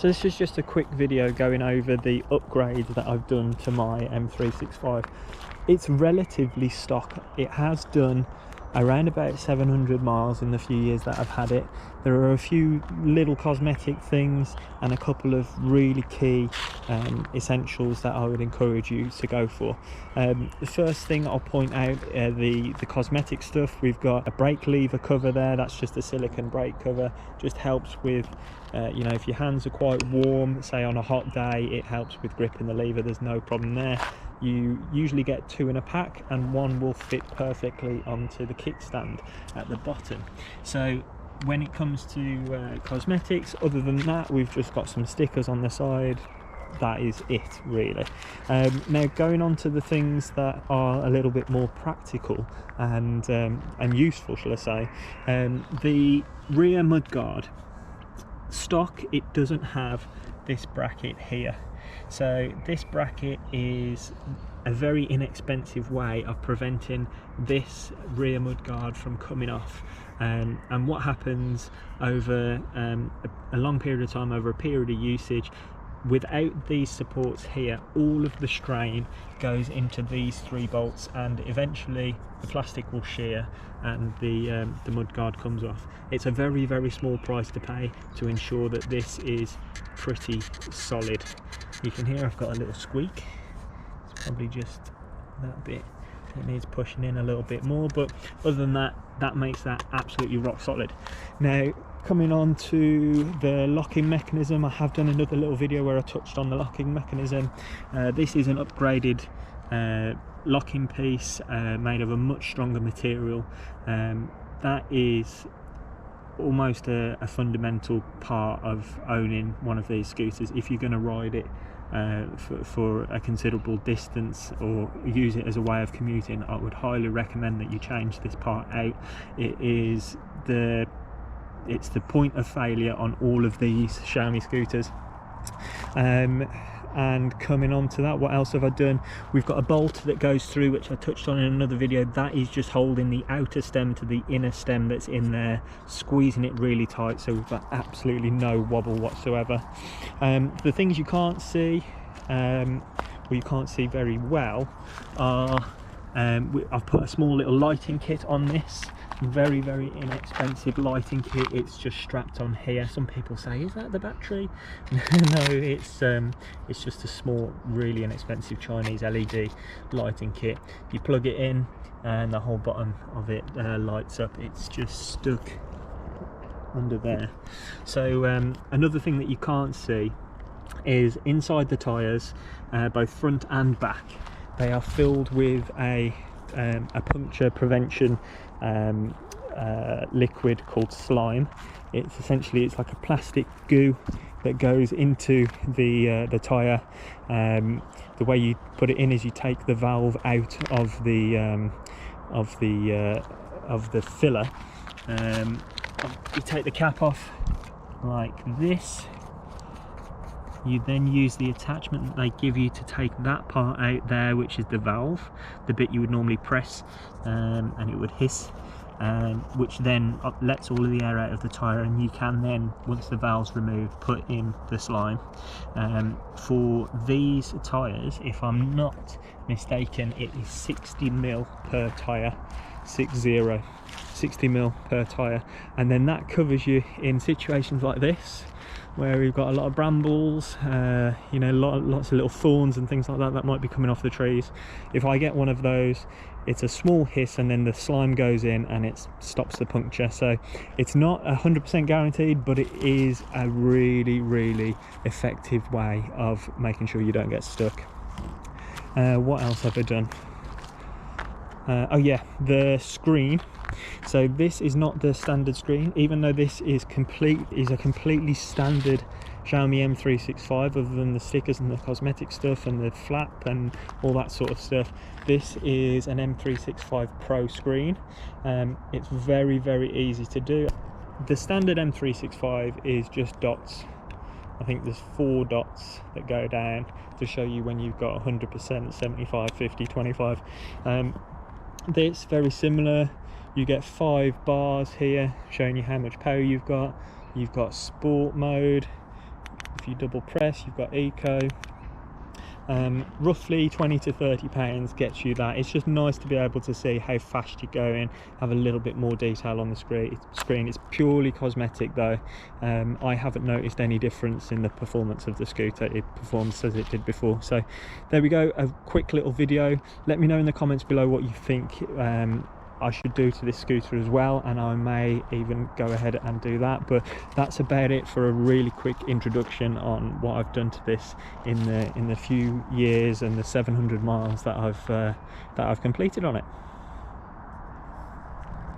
So this is just a quick video going over the upgrades that I've done to my M365. It's relatively stock. It has done around about 700 miles in the few years that I've had it. There are a few little cosmetic things and a couple of really key essentials that I would encourage you to go for. The first thing I'll point out, the cosmetic stuff. We've got a brake lever cover there. That's just a silicone brake cover. Just helps with you know, if your hands are quite warm, say on a hot day, it helps with gripping the lever. There's no problem there. You usually get 2 in a pack, and 1 will fit perfectly onto the kickstand at the bottom. So when it comes to cosmetics, other than that, we've just got some stickers on the side. That is it, really. Now going on to the things that are a little bit more practical and useful, shall I say. The rear mudguard stock, it doesn't have this bracket here. So this bracket is a very inexpensive way of preventing this rear mudguard from coming off. And what happens over a long period of time, over a period of usage, without these supports here, all of the strain goes into these 3 bolts, and eventually the plastic will shear and the mudguard comes off. It's a very, very small price to pay to ensure that this is pretty solid. You can hear I've got a little squeak. It's probably just that bit. It needs pushing in a little bit more, but other than that, that makes that absolutely rock solid. Now, coming on to the locking mechanism, I have done another little video where I touched on the locking mechanism. This is an upgraded locking piece made of a much stronger material. That is almost a fundamental part of owning one of these scooters. If you're going to ride it for a considerable distance or use it as a way of commuting, I would highly recommend that you change this part out. It's the point of failure on all of these Xiaomi scooters. And coming on to that, what else have I done? We've got a bolt that goes through, which I touched on in another video. That is just holding the outer stem to the inner stem that's in there, squeezing it really tight, so we've got absolutely no wobble whatsoever. The things you can't see, or you can't see very well, are I've put a small little lighting kit on this. Very, very inexpensive lighting kit. It's just strapped on here. Some people say, is that the battery? No, it's just a small, really inexpensive Chinese LED lighting kit. You plug it in and the whole bottom of it lights up. It's just stuck under there. So another thing that you can't see is inside the tyres, both front and back, they are filled with a puncture prevention liquid called slime. It's essentially, it's like a plastic goo that goes into the tyre. The way you put it in is you take the valve out of the filler. You take the cap off like this. You then use the attachment that they give you to take that part out there, which is the valve, the bit you would normally press, and it would hiss, which then lets all of the air out of the tyre, and you can then, once the valve's removed, put in the slime. For these tyres, if I'm not mistaken, it is 60mm per tyre, 60mm per tyre, and then that covers you in situations like this, where we've got a lot of brambles, you know, lots of little thorns and things like that that might be coming off the trees. If I get one of those, it's a small hiss and then the slime goes in and it stops the puncture. So it's not 100% guaranteed, but it is a really, really effective way of making sure you don't get stuck. What else have I done? Oh yeah, the screen. So this is not the standard screen, even though this is a completely standard Xiaomi M365, other than the stickers and the cosmetic stuff and the flap and all that sort of stuff. This is an M365 Pro screen. It's very, very easy to do. The standard M365 is just dots. I think there's 4 dots that go down to show you when you've got 100%, 75, 50, 25. This very similar. You get 5 bars here showing you how much power you've got. You've got sport mode, if you double press, you've got eco. Roughly 20 to 30 pounds gets you that. It's just nice to be able to see how fast you're going, have a little bit more detail on the screen. It's purely cosmetic though. I haven't noticed any difference in the performance of the scooter. It performs as it did before. So there we go, a quick little video. Let me know in the comments below what you think I should do to this scooter as well, and I may even go ahead and do that. But that's about it for a really quick introduction on what I've done to this in the few years and the 700 miles that I've completed on it.